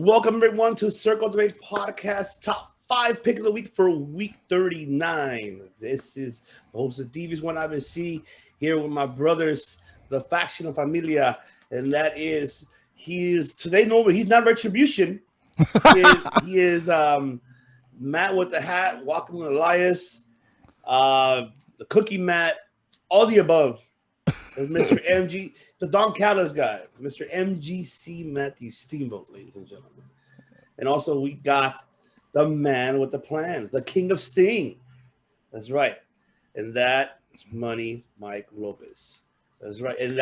Welcome everyone to Circle Debate Podcast Top 5 Pick of the Week for Week 39. This is the host of Devious One IBC here with my brothers, the faction of Familia, and that is he's not Retribution. he is Matt with the hat, walking with Elias, the Cookie Matt, all the above. Mr. MG, the Don Callis guy, Mr. MGC Matthew Steamboat, ladies and gentlemen. And also we got the man with the plan, the king of Sting. That's right. And that is Money Mike Lopez. That's right. And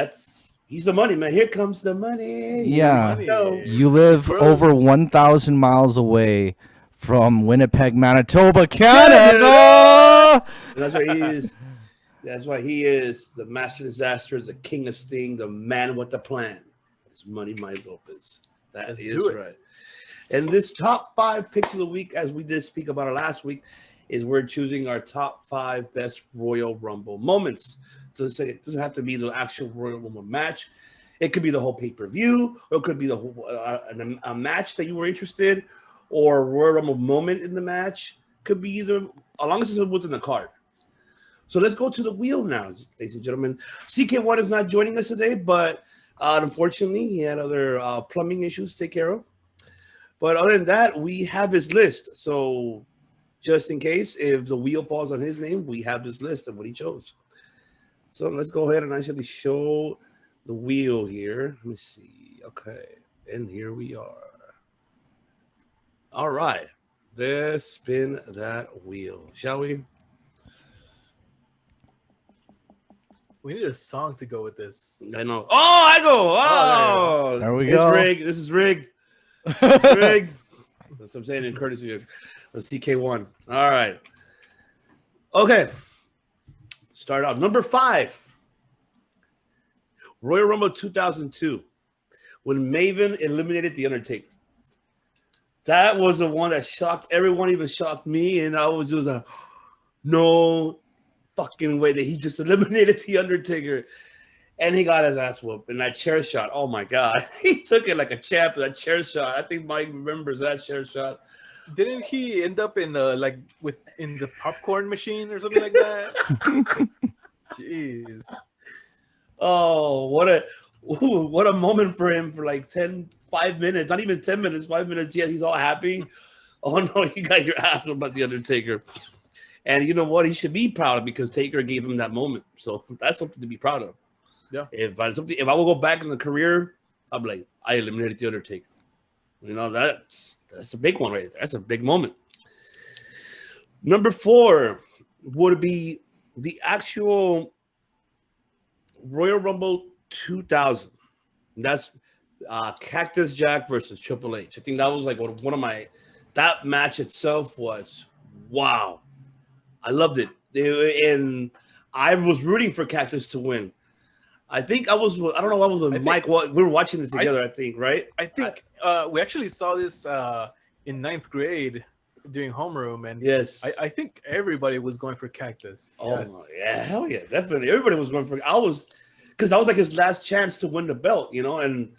he's the money, man. Here comes the money. Yeah. Money. You live over 1,000 miles away from Winnipeg, Manitoba, Canada. That's why he is. That's why he is the master disaster, the king of Sting, the man with the plan. It's Money Mike Lopez. That is right. And this top 5 picks of the week, as we did speak about it last week, is we're choosing our top 5 best Royal Rumble moments. So it doesn't have to be the actual Royal Rumble match. It could be the whole pay-per-view, or it could be the whole a match that you were interested, or a Royal Rumble moment in the match. Could be either, as long as it's within the card. So let's go to the wheel now, ladies and gentlemen. CK1 is not joining us today, but unfortunately, he had other plumbing issues to take care of. But other than that, we have his list. So just in case, if the wheel falls on his name, we have his list of what he chose. So let's go ahead and actually show the wheel here. Let me see. Okay. And here we are. All right. Let's spin that wheel, shall we? We need a song to go with this. I know. Oh, I go. Oh, there we go. Rigged. This is rigged. It's rigged. That's what I'm saying in courtesy of CK1. All right. Okay. Start out. Number 5. Royal Rumble 2002. When Maven eliminated The Undertaker. That was the one that shocked everyone, even shocked me. And I was just like, no fucking way that he just eliminated The Undertaker, and he got his ass whooped. And that chair shot, oh my god, he took it like a champ. That chair shot, I think Mike remembers that chair shot. Didn't he end up in the in the popcorn machine or something like that? Jeez. Oh, what a moment for him for like 5 minutes, not even 10 minutes, 5 minutes. Yeah, he's all happy. Oh no, you got your ass whooped by The Undertaker. And you know what? He should be proud of, because Taker gave him that moment. So that's something to be proud of. Yeah. If I will go back in the career, I'm like, I eliminated The Undertaker. You know, that's a big one right there. That's a big moment. Number 4 would be the actual Royal Rumble 2000. That's Cactus Jack versus Triple H. I think that was like one of my. That match itself was wow. I loved it, and I was rooting for Cactus to win. I think I don't know. I was with Mike. We were watching it together. I think, right? I think we actually saw this in 9th grade doing homeroom, and yes, I think everybody was going for Cactus. Oh yes. Yeah, hell yeah, definitely. Everybody was going for. Because I was like his last chance to win the belt, you know, and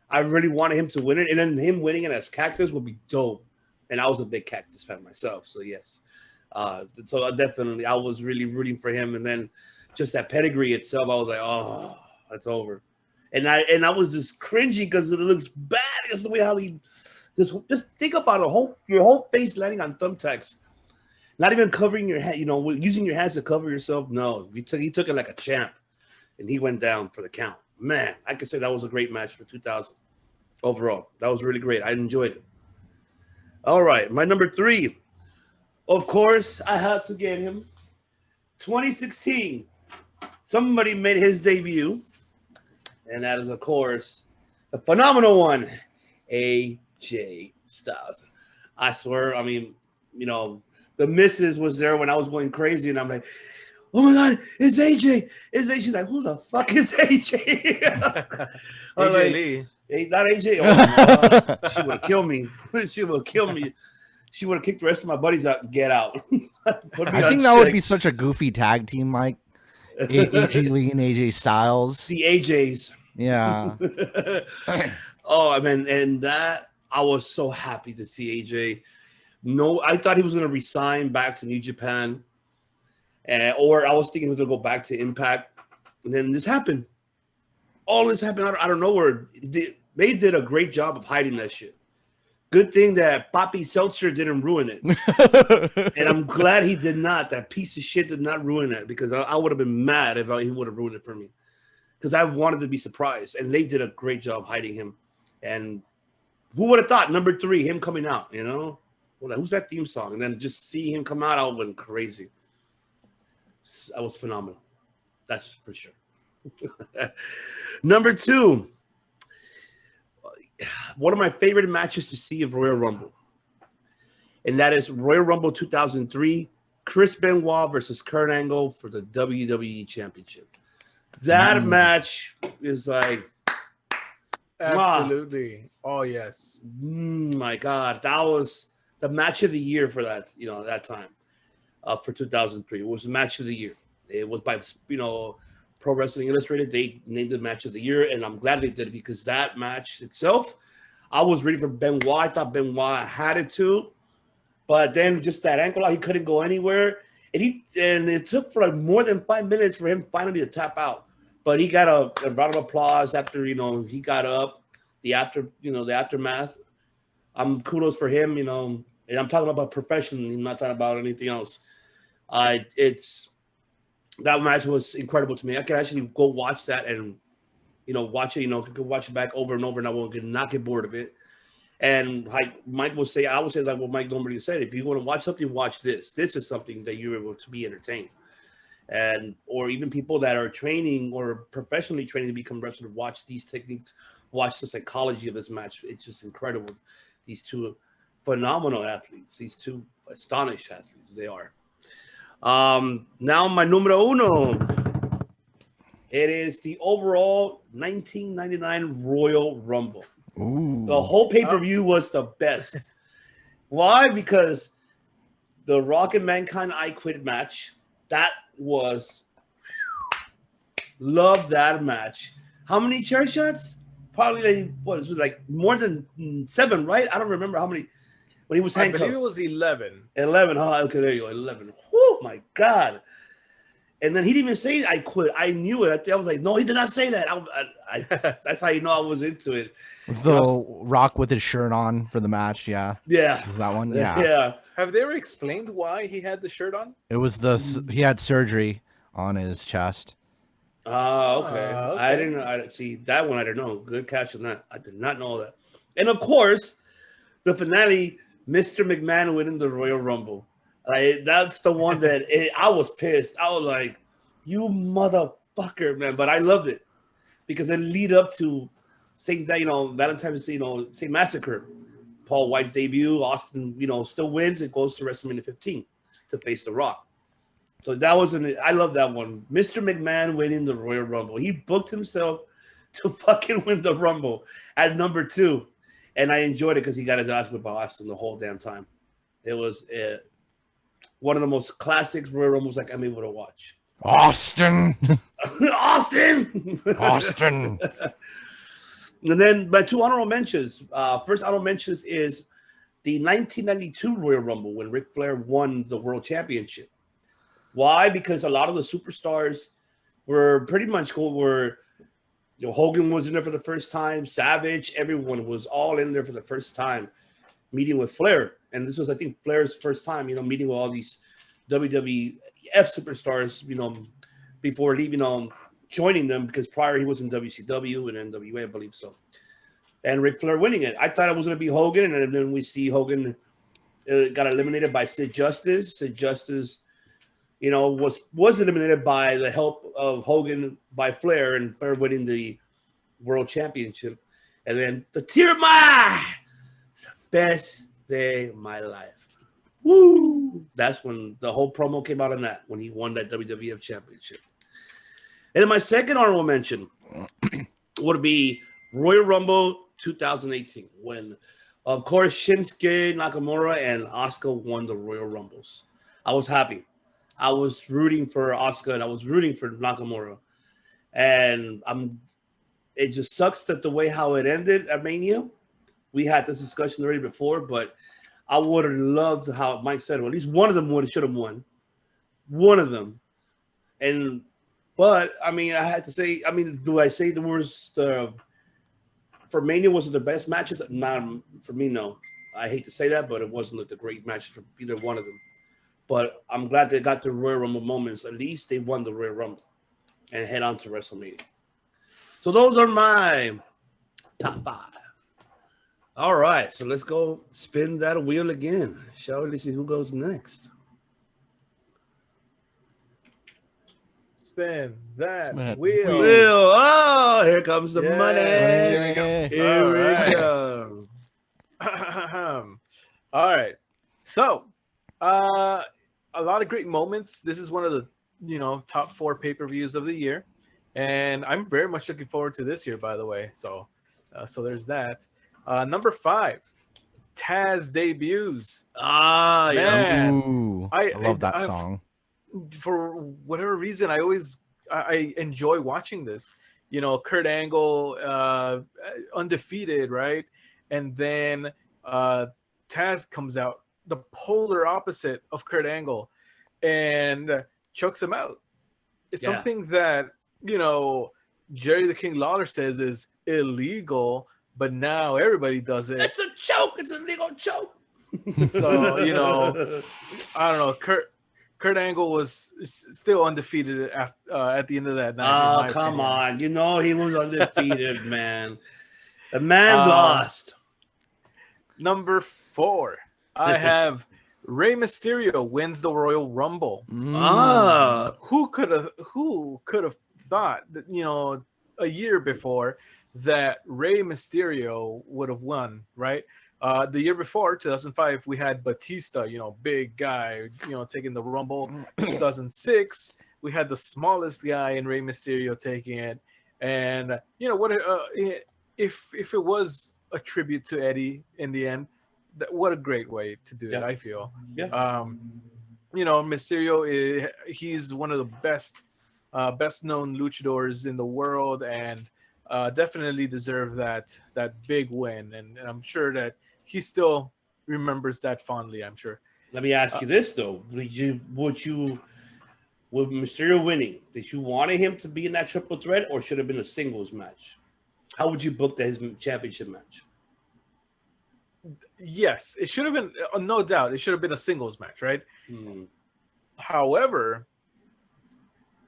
I really wanted him to win it, and then him winning it as Cactus would be dope. And I was a big Cactus fan myself, so yes. So definitely, I was really rooting for him, and then just that pedigree itself, I was like, oh, that's over. And I was just cringy because it looks bad. It's the way how he just think about your whole face landing on thumbtacks, not even covering your head, you know, using your hands to cover yourself. No, he took it like a champ, and he went down for the count. Man, I could say that was a great match for 2000 overall. That was really great. I enjoyed it. All right, my number 3. Of course, I have to get him. 2016, somebody made his debut, and that is, of course, the phenomenal one, AJ Styles. I swear, I mean, you know, the missus was there when I was going crazy, and I'm like, oh my God, it's AJ. It's AJ. She's like, who the fuck is AJ? AJ like, Lee. Not AJ. Oh, no. She would kill me. She would kill me. She would have kicked the rest of my buddies out and get out. I think that would be such a goofy tag team, Mike. AJ Lee and AJ Styles. The AJs. Yeah. Oh, I mean, and that I was so happy to see AJ. No, I thought he was going to resign back to New Japan, or I was thinking he was going to go back to Impact, and then this happened. All this happened out of nowhere. They did a great job of hiding that shit. Good thing that Poppy Seltzer didn't ruin it. And I'm glad he did not. That piece of shit did not ruin it, because I would have been mad if he would have ruined it for me. Because I wanted to be surprised. And they did a great job hiding him. And who would have thought, number 3, him coming out, you know? Well, who's that theme song? And then just see him come out, I went crazy. That was phenomenal. That's for sure. Number 2. One of my favorite matches to see of Royal Rumble, and that is Royal Rumble 2003, Chris Benoit versus Kurt Angle for the WWE Championship. That match is like, absolutely. Wow. Oh yes, my God, that was the match of the year for that. That time, for 2003, it was the match of the year. It was by Pro Wrestling Illustrated. They named it match of the year, and I'm glad they did it, because that match itself, I was ready for Benoit. I thought Benoit had it too, but then just that ankle out, he couldn't go anywhere, and it took for like more than 5 minutes for him finally to tap out. But he got a round of applause after he got up. The aftermath. Kudos for him. And I'm talking about professionally. I'm not talking about anything else. That match was incredible to me. I could actually go watch that and, watch it. Could watch it back over and over, and I won't not get bored of it. And like Mike will say, I would say like what Mike normally said: if you want to watch something, watch this. This is something that you're able to be entertained, or even people that are training or professionally training to become wrestlers, watch these techniques, watch the psychology of this match. It's just incredible. These two phenomenal athletes. These two astonished athletes. They are. Now my numero uno. It is the overall 1999 Royal Rumble. Ooh. The whole pay-per-view was the best. Why? Because the Rock and Mankind I Quit match, that was, love that match. How many chair shots? Probably like more than 7, right? I don't remember how many. When he was handcuffed. I believe it was 11. 11, huh? Okay, there you go. 11. Whew, my God. And then he didn't even say I quit. I knew it. I was like, no, he did not say that. That's how you know I was into it. Was the Rock with his shirt on for the match? Yeah. Yeah. Was that one? Yeah. Yeah. Have they ever explained why he had the shirt on? It was he had surgery on his chest. Okay. Okay. I didn't see that one. I don't know. Good catch on that. I did not know that. And of course, the finale, Mr. McMahon winning the Royal Rumble. That's the one that I was pissed. I was like, you motherfucker, man. But I loved it because it lead up to St. Valentine's Day, St. Massacre. Paul White's debut. Austin, still wins and goes to WrestleMania 15 to face The Rock. So that was I love that one. Mr. McMahon winning the Royal Rumble. He booked himself to fucking win the Rumble at number 2. And I enjoyed it because he got his ass whipped by Austin the whole damn time. It was one of the most classic Royal Rumbles like I'm able to watch. Austin! Austin! Austin! And then my 2 honorable mentions. First honorable mentions is the 1992 Royal Rumble when Ric Flair won the World Championship. Why? Because a lot of the superstars were pretty much Hogan was in there for the first time. Savage, everyone was all in there for the first time, meeting with Flair. And this was, I think, Flair's first time, meeting with all these WWF superstars, before leaving, joining them, because prior he was in WCW and NWA, I believe so. And Ric Flair winning it. I thought it was going to be Hogan, and then we see Hogan got eliminated by Sid Justice. Sid Justice, was eliminated by the help of Hogan by Flair, and Flair winning the World Championship. And then the tear of my best day of my life. Woo! That's when the whole promo came out on that, when he won that WWF Championship. And then my second honorable mention would be Royal Rumble 2018, when, of course, Shinsuke Nakamura and Asuka won the Royal Rumbles. I was happy. I was rooting for Asuka and I was rooting for Nakamura. And it just sucks that the way how it ended at Mania, we had this discussion already before, but I would have loved how Mike said, well, at least one of them should have won. One of them. But I mean, I had to say, I mean, do I say for Mania was it the best matches? Not for me, no. I hate to say that, but it wasn't the great matches for either one of them. But I'm glad they got the Royal Rumble moments. At least they won the Royal Rumble and head on to WrestleMania. So those are my top 5. All right, so let's go spin that wheel again. Shall we see who goes next? Spin that wheel. Oh, here comes the money. Here we go. Here we go. All right. So, a lot of great moments. This is one of the, top 4 pay-per-views of the year. And I'm very much looking forward to this year, by the way. So there's that. Number 5, Taz debuts. Ah, yeah. Ooh, I love that song. For whatever reason, I enjoy watching this. Kurt Angle, undefeated, right? And then Taz comes out, the polar opposite of Kurt Angle, and chokes him out. It's something that, Jerry the King Lawler says is illegal, but now everybody does it. It's a choke. It's a legal choke. So, I don't know. Kurt Angle was still undefeated at the end of that night. Oh, come on. He was undefeated, man. The man lost. Number 4, I have Rey Mysterio wins the Royal Rumble. Who could have thought that, a year before that Rey Mysterio would have won, right? The year before, 2005, we had Batista, big guy, taking the Rumble. 2006, we had the smallest guy in Rey Mysterio taking it. And, if it was a tribute to Eddie in the end, what a great way to do it, I feel. Yeah. Mysterio, he's one of the best known luchadors in the world, and definitely deserve that big win. And I'm sure that he still remembers that fondly, I'm sure. Let me ask you this, though. With Mysterio winning, did you want him to be in that triple threat, or should it have been a singles match? How would you book his championship match? Yes, it should have been, no doubt, it should have been a singles match, right? However,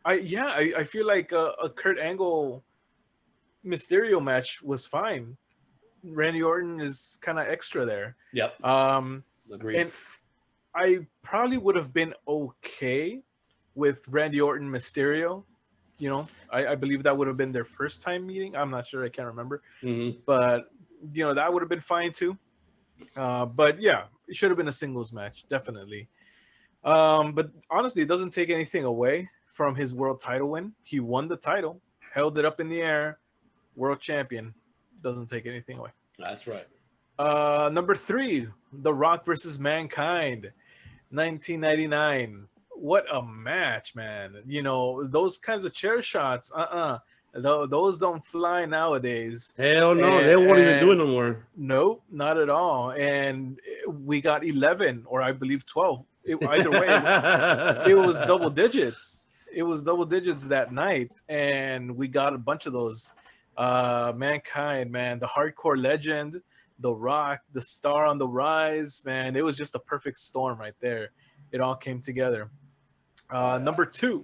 I feel like a Kurt Angle Mysterio match was fine. Randy Orton is kind of extra there. Yep. Agreed. And I probably would have been okay with Randy Orton Mysterio. I believe that would have been their first time meeting. I'm not sure. I can't remember. But, that would have been fine too. But yeah, it should have been a singles match. Definitely. But honestly, it doesn't take anything away from his world title win. He won the title, held it up in the air, world champion. Doesn't take anything away. That's right. Number 3, The Rock versus Mankind, 1999. What a match, man. Those kinds of chair shots, those don't fly nowadays. Hell no, they won't even do it no more. Nope, not at all. And we got 11, or I believe 12. Either way, it was double digits. It was double digits that night, and we got a bunch of those. Mankind, man, the hardcore legend, The Rock, the star on the rise, man. It was just a perfect storm right there. It all came together. Number 2,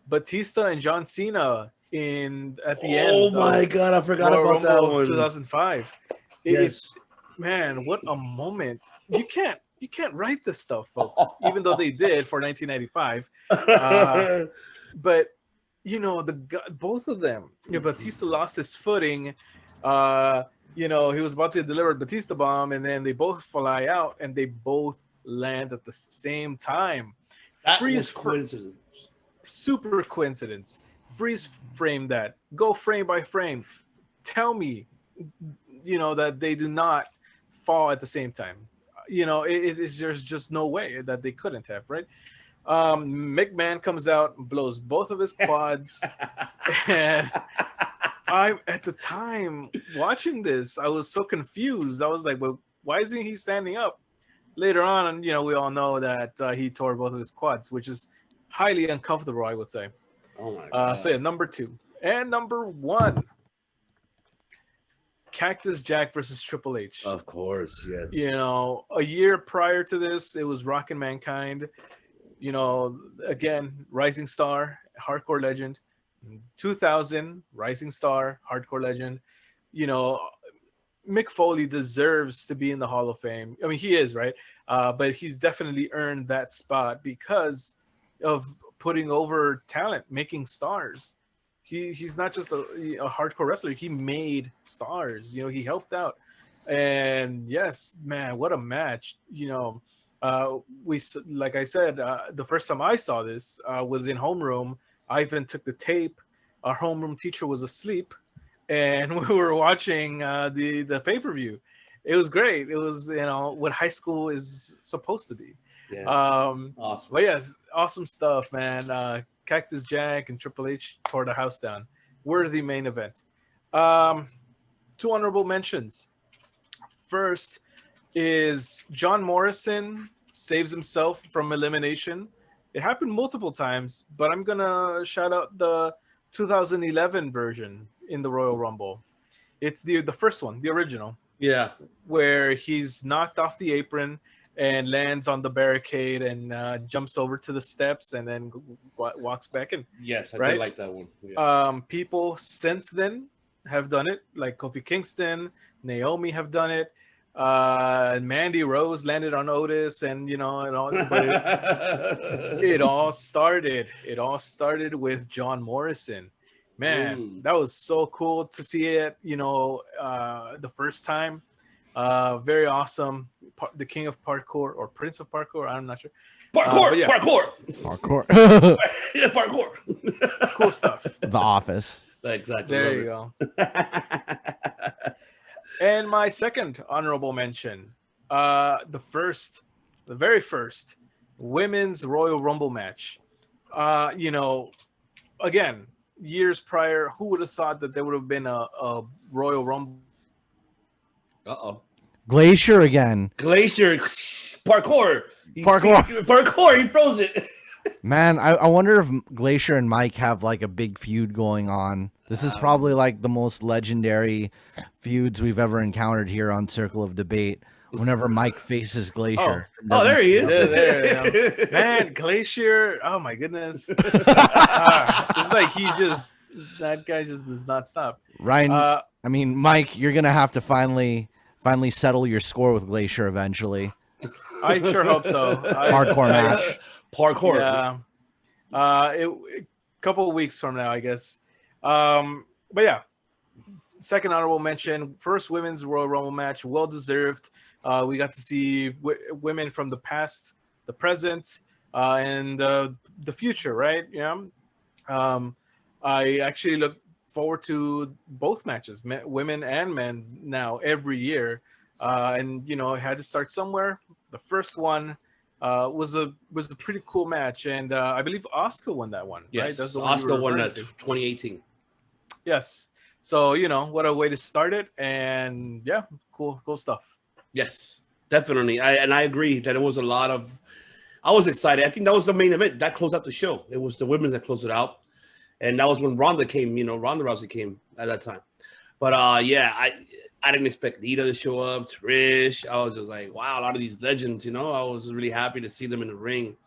Batista and John Cena at the end. Oh my God, I forgot about that one. 2005. Yes, man, what a moment! You can't write this stuff, folks. Even though they did for 1995, but. Both of them. Batista lost his footing. He was about to deliver Batista bomb, and then they both fly out, and they both land at the same time. That was coincidence. Super coincidence. Freeze frame that. Go frame by frame. Tell me, that they do not fall at the same time. There's just no way that they couldn't have, right? McMahon comes out, blows both of his quads, and I at the time watching this, I was so confused. I was like, "Well, why isn't he standing up?" Later on, we all know that he tore both of his quads, which is highly uncomfortable, I would say. Oh my god. So yeah, number 2 and number 1, Cactus Jack versus Triple H. Of course, yes. A year prior to this, it was Rockin' Mankind. Again, rising star, hardcore legend. 2000, rising star, hardcore legend. You know, Mick Foley deserves to be in the Hall of Fame. I mean, he is, right? But he's definitely earned that spot because of putting over talent, making stars. He's not just a hardcore wrestler. He made stars. He helped out. And yes, man, what a match. We, like I said, the first time I saw this was in homeroom. Ivan took the tape. Our homeroom teacher was asleep, and we were watching the pay-per-view. It was great. It was what high school is supposed to be. Yes. Awesome. But yes, awesome stuff, man. Cactus Jack and Triple H tore the house down. Worthy main event. 2 honorable mentions. First is John Morrison saves himself from elimination. It happened multiple times, but I'm gonna shout out the 2011 version in the Royal Rumble. It's the first one, the original. Yeah. Where he's knocked off the apron and lands on the barricade and jumps over to the steps and then walks back in. Yes, I did like that one. Yeah. People since then have done it, like Kofi Kingston, Naomi have done it. Mandy Rose landed on Otis, and but it all started with John Morrison. Man, that was so cool to see it. The first time. Very awesome. The king of parkour or prince of parkour. I'm not sure. Parkour. Yeah, parkour. Cool stuff. The Office. Exactly. There you go. And my second honorable mention, the very first women's Royal Rumble match. Again, years prior, who would have thought that there would have been a Royal Rumble? Glacier again. Glacier parkour. He froze it. Man, I wonder if Glacier and Mike have like a big feud going on. This is probably like the most legendary feuds we've ever encountered here on Circle of Debate. Whenever Mike faces Glacier. Oh, there he is. There. Man, Glacier. Oh my goodness. It's like that guy just does not stop. Ryan, I mean, Mike, you're gonna have to finally settle your score with Glacier eventually. I sure hope so. Hardcore match. Parkour. Yeah. A couple of weeks from now, I guess. But yeah. Second honorable mention, first women's Royal Rumble match, well deserved. We got to see women from the past, the present, and the future, right? Yeah. I actually look forward to both matches, women and men's, now every year. And I had to start somewhere. The first one was a pretty cool match, and I believe Oscar won that one. Yes, right? That's the Oscar won that 2018. Yes. So what a way to start it, and yeah, cool stuff. Yes, definitely. I agree that it was a lot of. I was excited. I think that was the main event that closed out the show. It was the women that closed it out, and that was when Ronda came. Ronda Rousey came at that time. But yeah, I didn't expect Lita to show up. Trish. I was just like, wow, a lot of these legends. I was really happy to see them in the ring.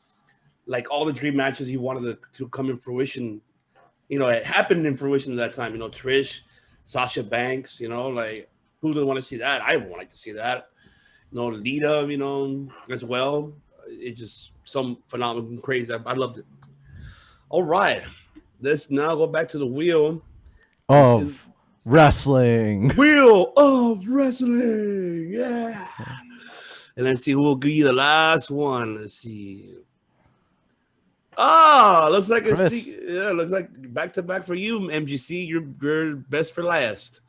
Like all the dream matches you wanted to come in fruition. It happened in fruition at that time. Trish, Sasha Banks. Like who doesn't want to see that? I would like to see that. Lita. As well. It just some phenomenal, crazy. I loved it. All right, let's now go back to the wheel of wrestling. Wheel of wrestling. Yeah. And let's see who will be the last one. Let's see. Looks like looks like back to back for you, MGC. You're best for last.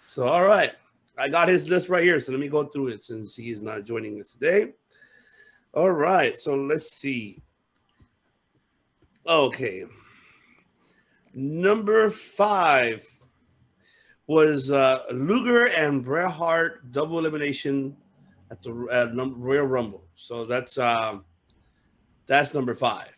So all right, I got his list right here. So let me go through it since he is not joining us today. All right, so let's see. Okay. Number 5 was Luger and Bret Hart double elimination at the Royal Rumble. So that's number 5.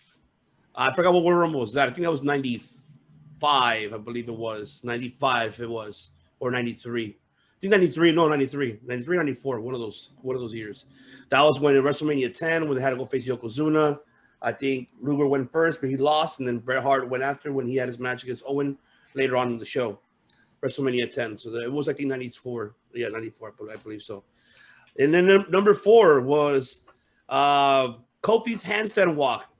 I forgot what Royal Rumble was that. I think that was 95. I believe it was 95. It was or 93. I think 93. No, 93. 93, 94. One of those years. That was when in WrestleMania 10 when they had to go face Yokozuna. I think Luger went first, but he lost, and then Bret Hart went after when he had his match against Owen later on in the show. WrestleMania 10. So it was, I think, 94. Yeah, 94, but I believe so. And then number 4 was Kofi's handstand walk.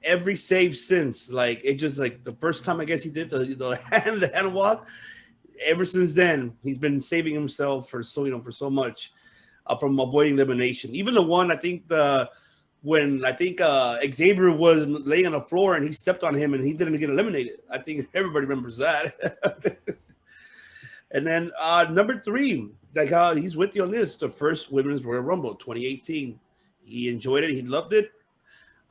Every save since, like, it just, like, the first time I guess he did the hand walk. Ever since then, he's been saving himself for so much from avoiding elimination. Even the one, I think Xavier was laying on the floor and he stepped on him and he didn't get eliminated. I think everybody remembers that. And then number 3, like he's with you on this, the first Women's Royal Rumble 2018. He enjoyed it. He loved it.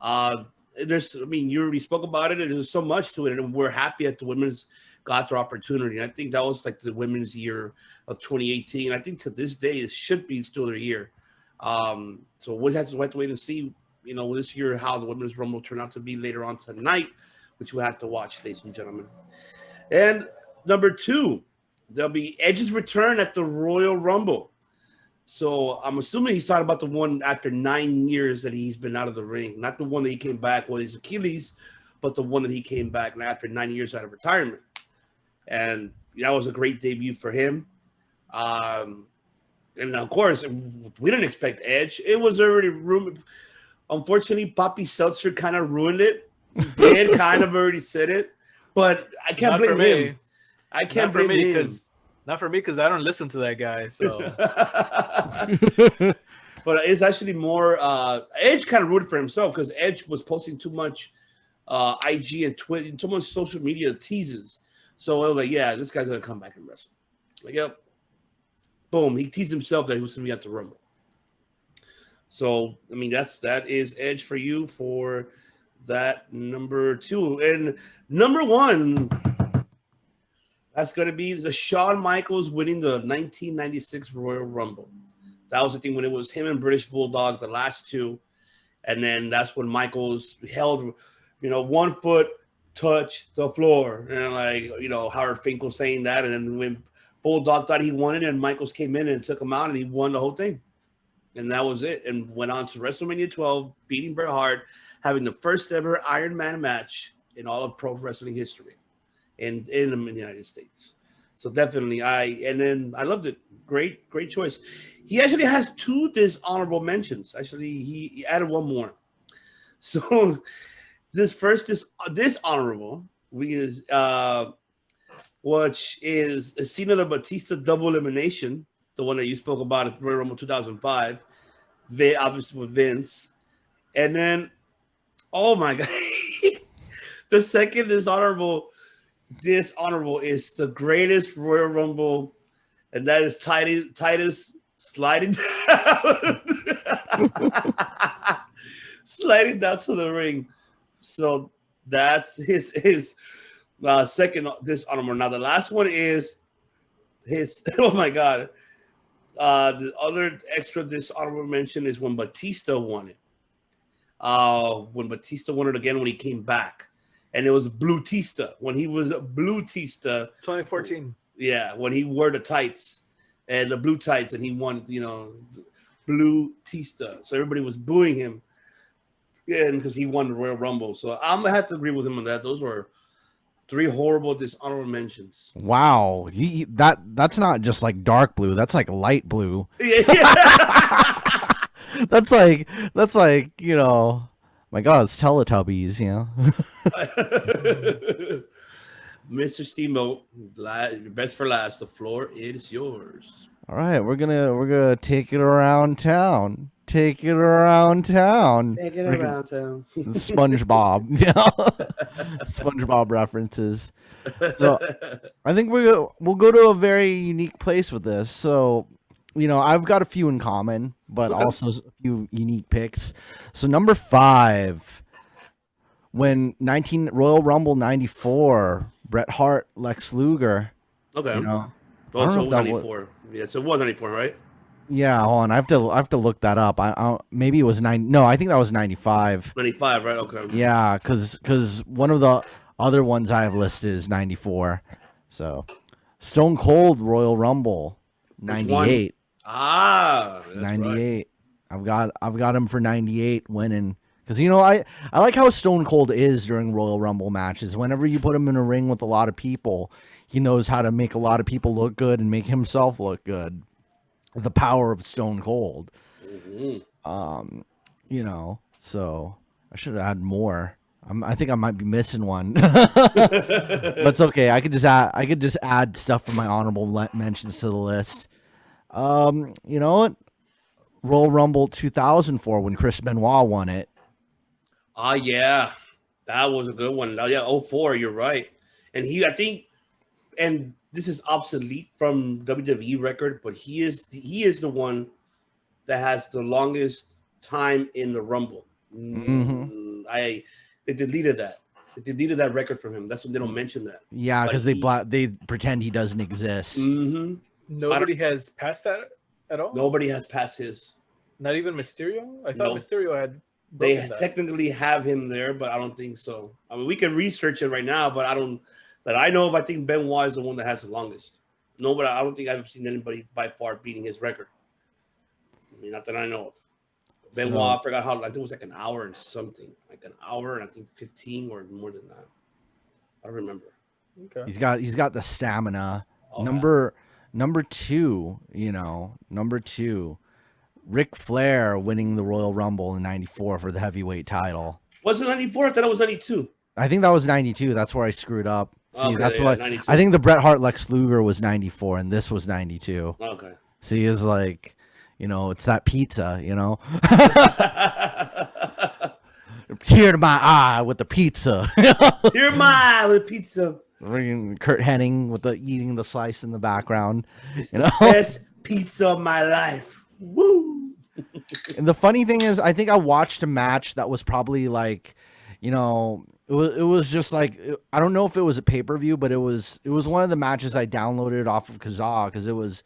You already spoke about it, and there's so much to it, and we're happy that the women's got their opportunity. I think that was like the women's year of 2018. I think to this day it should be still their year. So we'll have to wait and see, this year how the women's rumble turn out to be later on tonight, which we'll have to watch, ladies and gentlemen. And number 2, there'll be Edge's return at the Royal Rumble. So I'm assuming he's talking about the one after 9 years that he's been out of the ring, not the one that he came back with his Achilles, but the one that he came back after 9 years out of retirement. And that was a great debut for him. And of course, we didn't expect Edge. It was already rumored. Unfortunately, Poppy Seltzer kind of ruined it. He did kind of already said it, but I can't blame him. I can't blame him. Not for me, because I don't listen to that guy. So, but it's actually more Edge kind of rooted for himself because Edge was posting too much IG and Twitter, too much social media teases. So I was like, yeah, this guy's gonna come back and wrestle. Like, yep. Boom. He teased himself that he was gonna be at the Rumble. So that is Edge for you for that number 2. And number 1. That's going to be the Shawn Michaels winning the 1996 Royal Rumble. That was the thing when it was him and British Bulldog, the last 2. And then that's when Michaels held, 1 foot touch the floor. And Howard Finkel saying that. And then when Bulldog thought he won it and Michaels came in and took him out and he won the whole thing. And that was it. And went on to WrestleMania 12, beating Bret Hart, having the first ever Iron Man match in all of pro wrestling history. In the United States. So definitely I loved it. Great choice. He actually has 2 dishonorable mentions. Actually, he added 1 more. So this dishonorable is which is Cena the Batista double elimination, the one that you spoke about at Royal Rumble 2005, obviously with Vince. And then, oh my God, the second dishonorable is the greatest Royal Rumble, and that is Titus sliding down, sliding down to the ring. So that's his second dishonorable. Now the last one is his. Oh my God! The other extra dishonorable mention is when Batista won it. When Batista won it again when he came back. And it was Blue-tista. When he was Blue-tista. 2014. Yeah, when he wore the tights and the blue tights and he won, Blue-tista. So everybody was booing him. Yeah, because he won the Royal Rumble. So I'm going to have to agree with him on that. Those were 3 horrible dishonorable mentions. Wow. That's not just like dark blue. That's like light blue. Yeah. That's like, my God, it's Teletubbies, Mr. Steamboat, best for last. The floor is yours. All right, we're gonna take it around town. Take it around town. SpongeBob, SpongeBob references. So I think we'll go to a very unique place with this. So, I've got a few in common, but also a few unique picks. So number 5, when Royal Rumble 94, Bret Hart, Lex Luger, Okay. You know, I Oh, don't so know it if was that was. 94. Yeah, so it was 94, right? Yeah, hold on. I have to look that up. Maybe it was 9. No, I think that was 95. 95, right? Okay. Yeah, because one of the other ones I have listed is 94. So Stone Cold Royal Rumble Which one? 98. That's right. 98. I've got him for 98 winning. Because I like how Stone Cold is during Royal Rumble matches. Whenever you put him in a ring with a lot of people, he knows how to make a lot of people look good and make himself look good. The power of Stone Cold. So I should have had more. I think I might be missing one, but it's okay. I could just add stuff from my honorable mentions to the list. You know what? Royal Rumble 2004 when Chris Benoit won it. Yeah. That was a good one. Oh, yeah, 04, you're right. And I think, and this is obsolete from WWE record, but he is the one that has the longest time in the Rumble. They deleted that. They deleted that record from him. That's when they don't mention that. Yeah, because they pretend he doesn't exist. Nobody has passed that at all. Nobody has passed his. Not even Mysterio. I thought Mysterio had. They technically have him there, but I don't think so. I mean, we can research it right now, but I don't. That I know of, I think Benoit is the one that has the longest. Nobody. I don't think I've seen anybody by far beating his record. I mean, not that I know of. Benoit, I forgot how. I think it was like an hour and something, like an hour and I think 15 or more than that. I don't remember. Okay. He's got the stamina. Number 2. Number 2. Ric Flair winning the Royal Rumble in '94 for the heavyweight title. Was it 94? I thought it was 92. I think that was 92. That's where I screwed up. See, that's what 92. I think the Bret Hart Lex Luger was 94 and this was 92. Okay. See, it's like, it's that pizza, Tear to my eye with the pizza. Tear to my eye with the pizza. Kurt Hennig with eating the slice in the background. It's the best pizza of my life. Woo! And the funny thing is, I think I watched a match that was probably like, it was just like, I don't know if it was a pay-per-view, but it was one of the matches I downloaded off of Kazaa because it was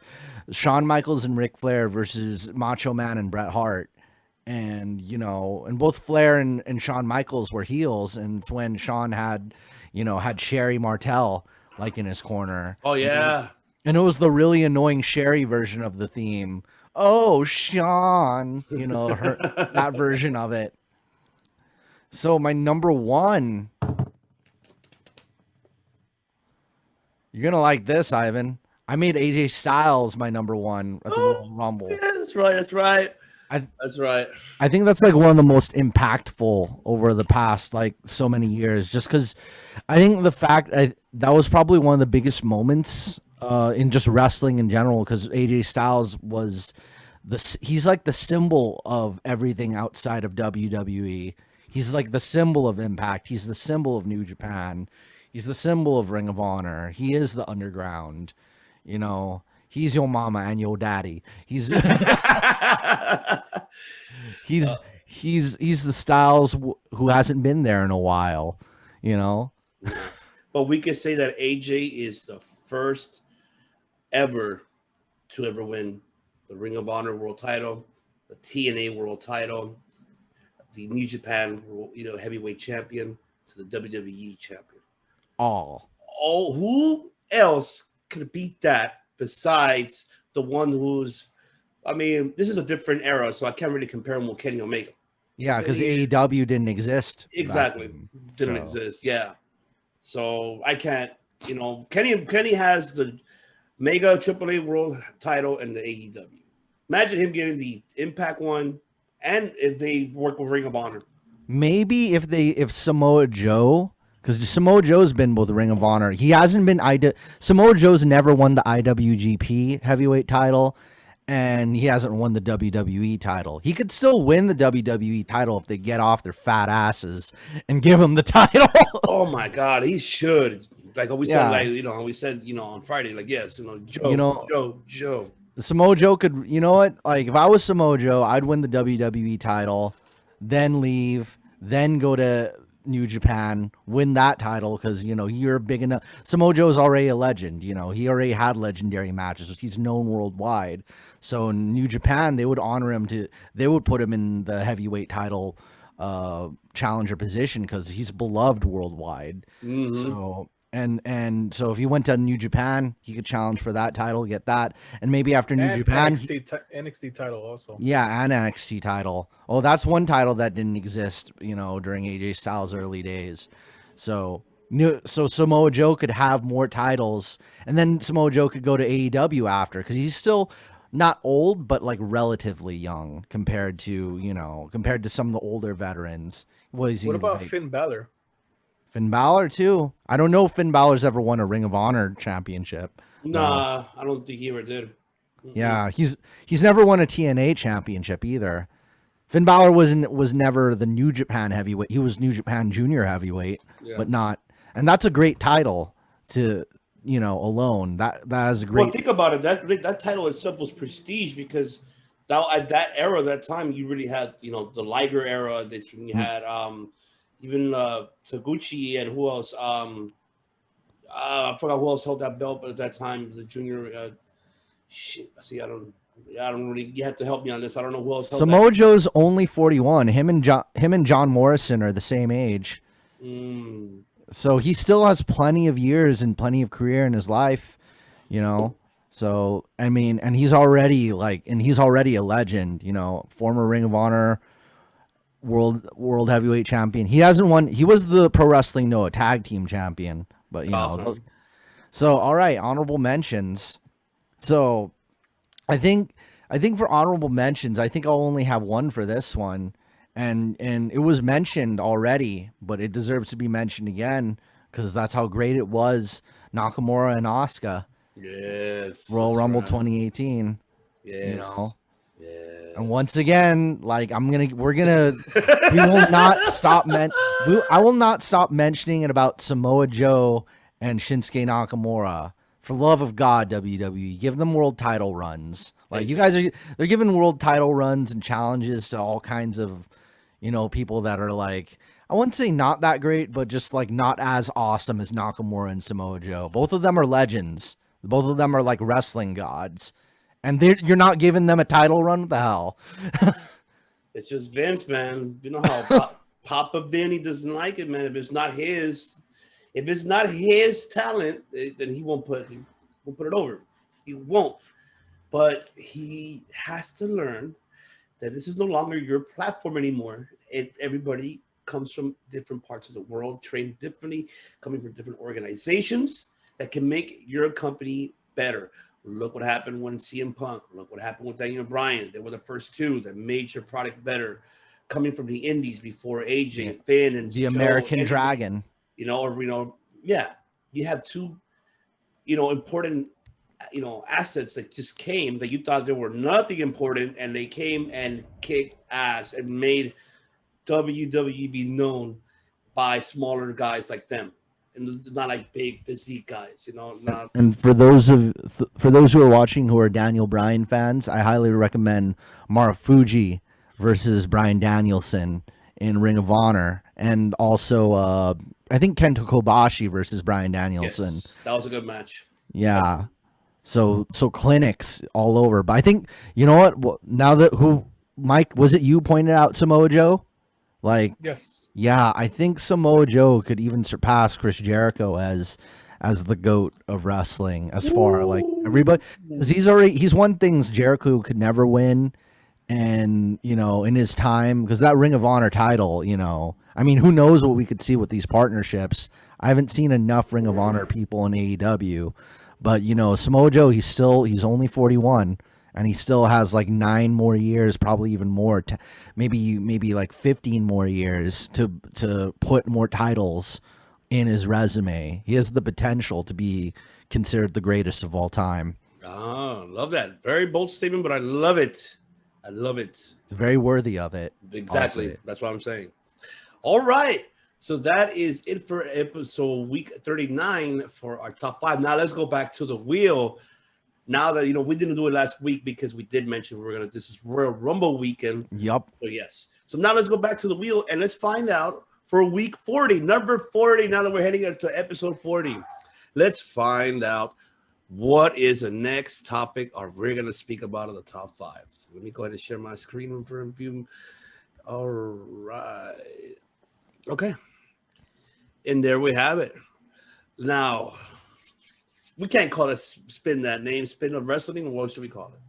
Shawn Michaels and Ric Flair versus Macho Man and Bret Hart. And, and both Flair and Shawn Michaels were heels. And it's when Shawn had Sherry Martel like in his corner. Oh, yeah. And it was the really annoying Sherry version of the theme. Oh, Shawn, that version of it. So my number 1, you're going to like this, Ivan. I made AJ Styles my number 1 at the Royal Rumble. Yeah, that's right. That's right. That's right. I think that's like one of the most impactful over the past like so many years, just because I think the fact that was probably one of the biggest moments in just wrestling in general, because AJ Styles was he's like the symbol of everything outside of WWE. He's like the symbol of Impact. He's the symbol of New Japan. He's the symbol of Ring of Honor. He is the underground. He's your mama and your daddy. He's he's the Styles who hasn't been there in a while, But we can say that AJ is the first ever to ever win the Ring of Honor World Title, the TNA World Title, the New Japan Heavyweight Champion, to the WWE Champion. Who else could beat that besides the one who's? I mean, this is a different era, so I can't really compare him with Kenny Omega. Yeah, because AEW didn't exist. Exactly, didn't exist. Yeah, so I can't. Kenny has the Mega AAA World Title and the AEW. Imagine him getting the Impact one, and if they work with Ring of Honor. Maybe if Samoa Joe, because Samoa Joe's been with Ring of Honor. He hasn't been Samoa Joe's never won the IWGP heavyweight title, and he hasn't won the WWE title. He could still win the WWE title if they get off their fat asses and give him the title. Oh my God, he should. Like we said, on Friday, like, yes, Joe. Samoa Joe could, if I was Samoa Joe, I'd win the WWE title, then leave, then go to New Japan, win that title because you're big enough. Samoa Joe's already a legend. He already had legendary matches. He's known worldwide. So in New Japan, they would honor him they would put him in the heavyweight title challenger position because he's beloved worldwide. So so if he went to New Japan, he could challenge for that title, get that, and maybe after New Japan, NXT title also. Yeah, and NXT title. Oh, that's one title that didn't exist, during AJ Styles' early days. So Samoa Joe could have more titles, and then Samoa Joe could go to AEW after because he's still not old, but like relatively young compared to some of the older veterans. What about Finn Balor? Finn Balor too. I don't know if Finn Balor's ever won a Ring of Honor championship. Nah, I don't think he ever did. Yeah, he's never won a TNA championship either. Finn Balor was never the New Japan heavyweight. He was New Japan Junior heavyweight, but not. And that's a great title to alone. That is a great. Well, think about it. That title itself was prestige because at that era, that time, you really had the Liger era. This when you had even Taguchi and who else? I forgot who else held that belt, but at that time, the junior. I don't really. You have to help me on this. I don't know who else. Samoa Joe's only 41. Him and John Morrison are the same age. So he still has plenty of years and plenty of career in his life, So I mean, and he's already a legend. Former Ring of Honor world heavyweight champion. He hasn't won. He was the Pro Wrestling Noah tag team champion, but So all right, honorable mentions. So I think for honorable mentions, I think I'll only have one for this one, and it was mentioned already, but it deserves to be mentioned again because that's how great it was. Nakamura and Asuka. Yes. Royal Rumble 2018. Yes. And once again, like we will not stop I will not stop mentioning it about Samoa Joe and Shinsuke Nakamura. For the love of God, WWE, give them world title runs. Like they're giving world title runs and challenges to all kinds of, people that are like, I wouldn't say not that great, but just like not as awesome as Nakamura and Samoa Joe. Both of them are legends. Both of them are like wrestling gods. And you're not giving them a title run? What the hell? It's just Vince, man. You know how Papa Vinny doesn't like it, man. If it's not his talent, then he won't put it over. He won't. But he has to learn that this is no longer your platform anymore. Everybody comes from different parts of the world, trained differently, coming from different organizations that can make your company better. Look what happened when CM Punk. Look what happened with Daniel Bryan. They were the first two that made your product better, coming from the indies before AJ, Finn, and the American Dragon. You have two, important, assets that just came that you thought they were nothing important, and they came and kicked ass and made WWE be known by smaller guys like them. And not like big physique guys, And for those who are watching who are Daniel Bryan fans, I highly recommend Marufuji versus Bryan Danielson in Ring of Honor, and also I think Kento Kobashi versus Bryan Danielson. Yes, that was a good match. Yeah. So clinics all over. But I think now that Mike, was it you pointed out Samoa Joe? Like yes. Yeah, I think Samoa Joe could even surpass Chris Jericho as the GOAT of wrestling as far like everybody, because he's won things Jericho could never win, and in his time, because that Ring of Honor title, I mean, who knows what we could see with these partnerships. I haven't seen enough Ring of Honor people in AEW, but Samoa Joe, he's only 41. And he still has like 9 more years, probably even more, maybe like 15 more years to put more titles in his resume. He has the potential to be considered the greatest of all time. Oh, love that. Very bold statement, but I love it. It's very worthy of it. Exactly. That's what I'm saying. All right. So that is it for episode week 39 for our top 5. Now let's go back to the wheel. Now that, we didn't do it last week because we did mention this is Royal Rumble weekend. Yep. So yes. So now let's go back to the wheel and let's find out for week 40, number 40. Now that we're heading into episode 40, let's find out what is the next topic we're going to speak about in the top 5. So let me go ahead and share my screen for a few. All right. Okay. And there we have it. Now, we can't call it Spin That Name, Spin of Wrestling, or what should we call it?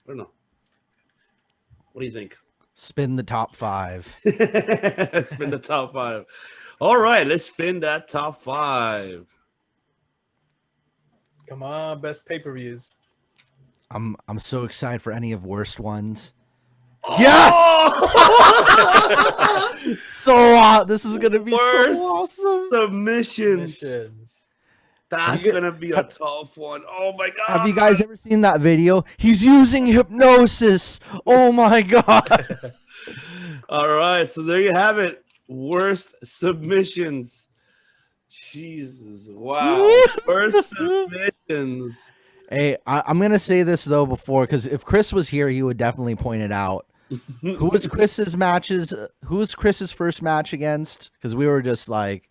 I don't know. What do you think? Spin the top 5. Spin the top 5. All right, let's spin that top 5. Come on, best pay-per-views. I'm so excited for any of worst ones. Oh! Yes! So this is gonna be Worst so awesome. Submissions. That's gonna be a tough one. Oh my god! Have you guys ever seen that video? He's using hypnosis. Oh my god! All right, so there you have it. Worst submissions. Jesus! Wow. Worst submissions. Hey, I'm gonna say this though before, because if Chris was here, he would definitely point it out. Who was Chris's first match against? Because we were just like,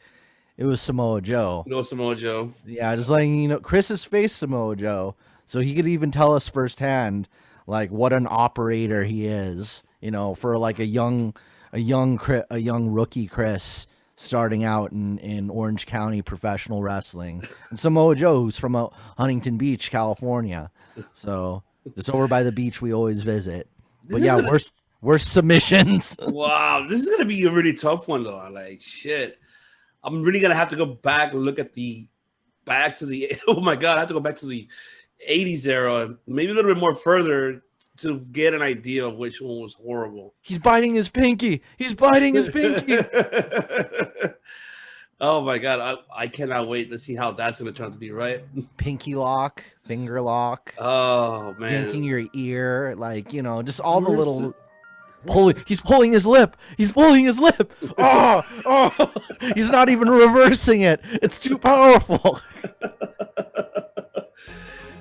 it was Samoa Joe. No Samoa Joe. Yeah, just letting you know, Chris has faced Samoa Joe, so he could even tell us firsthand, like, what an operator he is. You know, for like a young rookie Chris starting out in Orange County professional wrestling, and Samoa Joe, who's from Huntington Beach, California. So it's over by the beach we always visit. But yeah, worst submissions. Wow, this is gonna be a really tough one though. Like shit. I'm really gonna have to go back and look at back to the oh my god, I have to go back to the 80s era, maybe a little bit more further to get an idea of which one was horrible. He's biting his pinky. He's biting his pinky. Oh my god, I cannot wait to see how that's gonna turn out to be, right? Pinky lock, finger lock. Oh man, yanking your ear, like, you know, just all the little. He's pulling his lip. He's pulling his lip. Oh, he's not even reversing it. It's too powerful.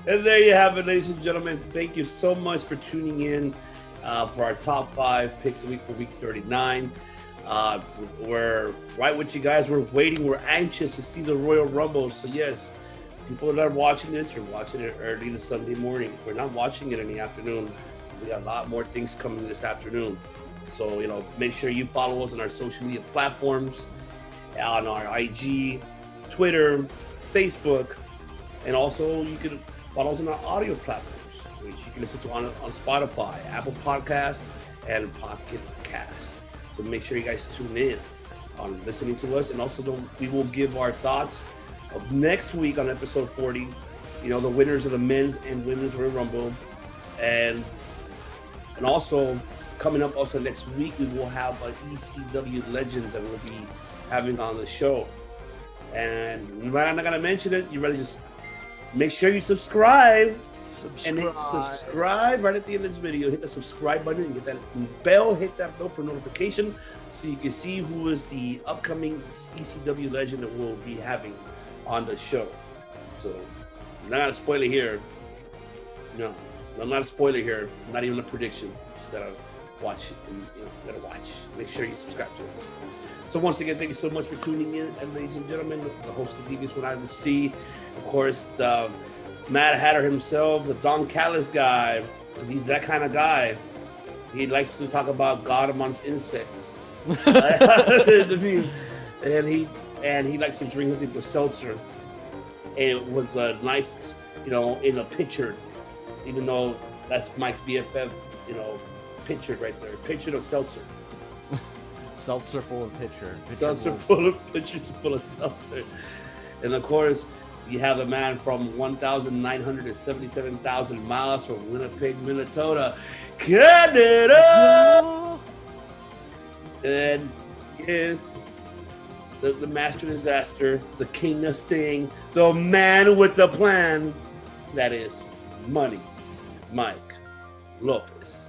And there you have it, ladies and gentlemen. Thank you so much for tuning in for our top 5 picks of the week for week 39. We're right with you guys. We're waiting. We're anxious to see the Royal Rumble. So yes, people that are watching this are watching it early this Sunday morning. We're not watching it in the afternoon. We got a lot more things coming this afternoon. So, you know, make sure you follow us on our social media platforms, on our IG, Twitter, Facebook, and also you can follow us on our audio platforms, which you can listen to on Spotify, Apple Podcasts, and Pocket Cast. So make sure you guys tune in on listening to us. And also we will give our thoughts of next week on episode 40, you know, the winners of the men's and women's Royal Rumble. And also coming up also next week, we will have an ECW legend that we'll be having on the show. And I'm not going to mention it. You really just make sure you subscribe. And hit subscribe right at the end of this video. Hit the subscribe button and hit that bell for notification so you can see who is the upcoming ECW legend that we'll be having on the show. So, I'm not a spoiler here. No, I'm not a spoiler here. Not even a prediction. Just gotta watch it. And, you know, gotta watch. Make sure you subscribe to us. So once again, thank you so much for tuning in, and ladies and gentlemen, the host of Devious When I Was See, of course, Mad Hatter himself, the Don Callis guy. He's that kind of guy. He likes to talk about God amongst insects. I mean, and he likes to drink with a seltzer. And it was a nice, you know, in a picture, even though that's Mike's BFF, you know, pictured right there. Pictured of seltzer. Seltzer full of pitcher. Seltzer full of pitchers full of seltzer. And of course, you have a man from 1,977,000 miles from Winnipeg, Minnesota, Canada. And yes, the master disaster, the king of sting, the man with the plan. That is Money Mike Lopez.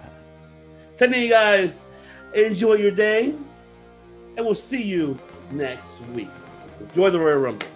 Telling you guys, enjoy your day, and we'll see you next week. Enjoy the Royal Rumble.